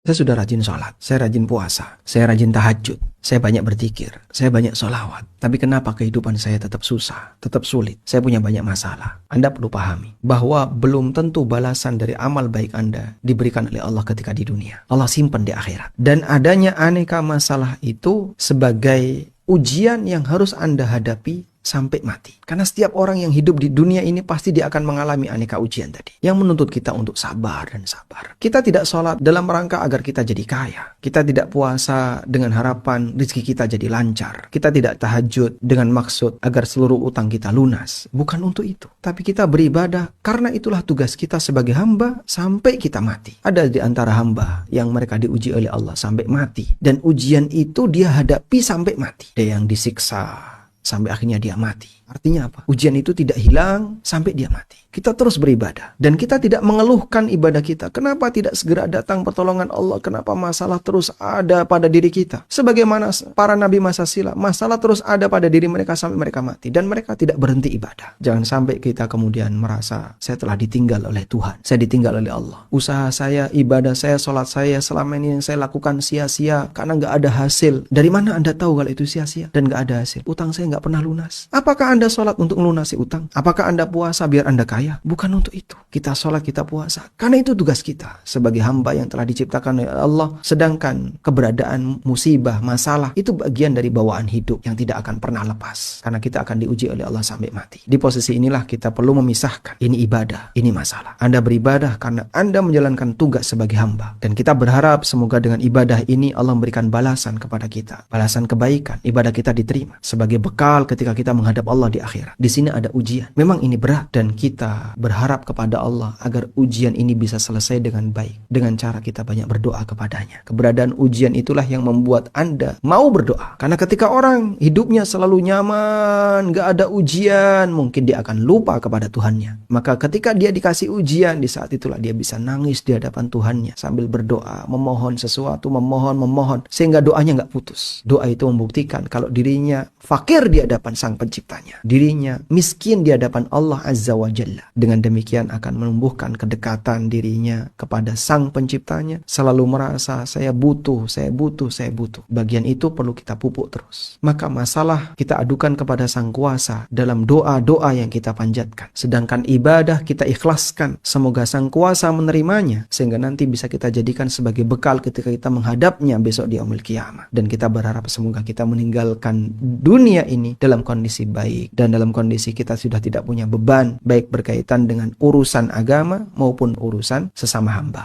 Saya sudah rajin sholat, saya rajin puasa, saya rajin tahajud, saya banyak berzikir, saya banyak sholawat. Tapi kenapa kehidupan saya tetap susah, tetap sulit? Saya punya banyak masalah. Anda perlu pahami bahwa belum tentu balasan dari amal baik Anda diberikan oleh Allah ketika di dunia. Allah simpan di akhirat. Dan adanya aneka masalah itu sebagai ujian yang harus Anda hadapi sampai mati. Karena setiap orang yang hidup di dunia ini pasti dia akan mengalami aneka ujian tadi. Yang menuntut kita untuk sabar dan sabar. Kita tidak sholat dalam rangka agar kita jadi kaya. Kita tidak puasa dengan harapan rezeki kita jadi lancar. Kita tidak tahajud dengan maksud agar seluruh utang kita lunas. Bukan untuk itu. Tapi kita beribadah karena itulah tugas kita sebagai hamba sampai kita mati. Ada di antara hamba yang mereka diuji oleh Allah sampai mati. Dan ujian itu dia hadapi sampai mati. Ada yang disiksa sampai akhirnya dia mati. Artinya apa? Ujian itu tidak hilang sampai dia mati. Kita terus beribadah. Dan kita tidak mengeluhkan ibadah kita. Kenapa tidak segera datang pertolongan Allah? Kenapa masalah terus ada pada diri kita? Sebagaimana para nabi masa silam, masalah terus ada pada diri mereka sampai mereka mati. Dan mereka tidak berhenti ibadah. Jangan sampai kita kemudian merasa, saya telah ditinggal oleh Tuhan. Saya ditinggal oleh Allah. Usaha saya, ibadah saya, sholat saya, selama ini yang saya lakukan sia-sia. Karena nggak ada hasil. Dari mana Anda tahu kalau itu sia-sia? Dan nggak ada hasil. Utang saya nggak pernah lunas. Apakah Anda sholat untuk melunasi utang? Apakah Anda puasa biar Anda kaya? Bukan untuk itu. Kita sholat, kita puasa. Karena itu tugas kita sebagai hamba yang telah diciptakan oleh Allah. Sedangkan keberadaan musibah, masalah, itu bagian dari bawaan hidup yang tidak akan pernah lepas. Karena kita akan diuji oleh Allah sampai mati. Di posisi inilah kita perlu memisahkan. Ini ibadah, ini masalah. Anda beribadah karena Anda menjalankan tugas sebagai hamba. Dan kita berharap semoga dengan ibadah ini Allah memberikan balasan kepada kita. Balasan kebaikan. Ibadah kita diterima. Sebagai bekal ketika kita menghadap Allah di akhirat. Di sini ada ujian. Memang ini berat dan kita berharap kepada Allah agar ujian ini bisa selesai dengan baik. Dengan cara kita banyak berdoa kepadanya. Keberadaan ujian itulah yang membuat Anda mau berdoa. Karena ketika orang hidupnya selalu nyaman, gak ada ujian, mungkin dia akan lupa kepada Tuhannya. Maka ketika dia dikasih ujian, di saat itulah dia bisa nangis di hadapan Tuhannya sambil berdoa, memohon sesuatu, memohon, sehingga doanya gak putus. Doa itu membuktikan kalau dirinya fakir di hadapan Sang Penciptanya. Dirinya miskin di hadapan Allah Azza wa Jalla. Dengan demikian akan menumbuhkan kedekatan dirinya kepada Sang Penciptanya. Selalu merasa saya butuh. Bagian itu perlu kita pupuk terus. Maka masalah kita adukan kepada Sang Kuasa dalam doa-doa yang kita panjatkan. Sedangkan ibadah kita ikhlaskan. Semoga Sang Kuasa menerimanya. Sehingga nanti bisa kita jadikan sebagai bekal ketika kita menghadapnya besok di yaumil qiyamah. Dan kita berharap semoga kita meninggalkan dunia ini dalam kondisi baik. Dan dalam kondisi kita sudah tidak punya beban. Baik berkaitan dengan urusan agama maupun urusan sesama hamba.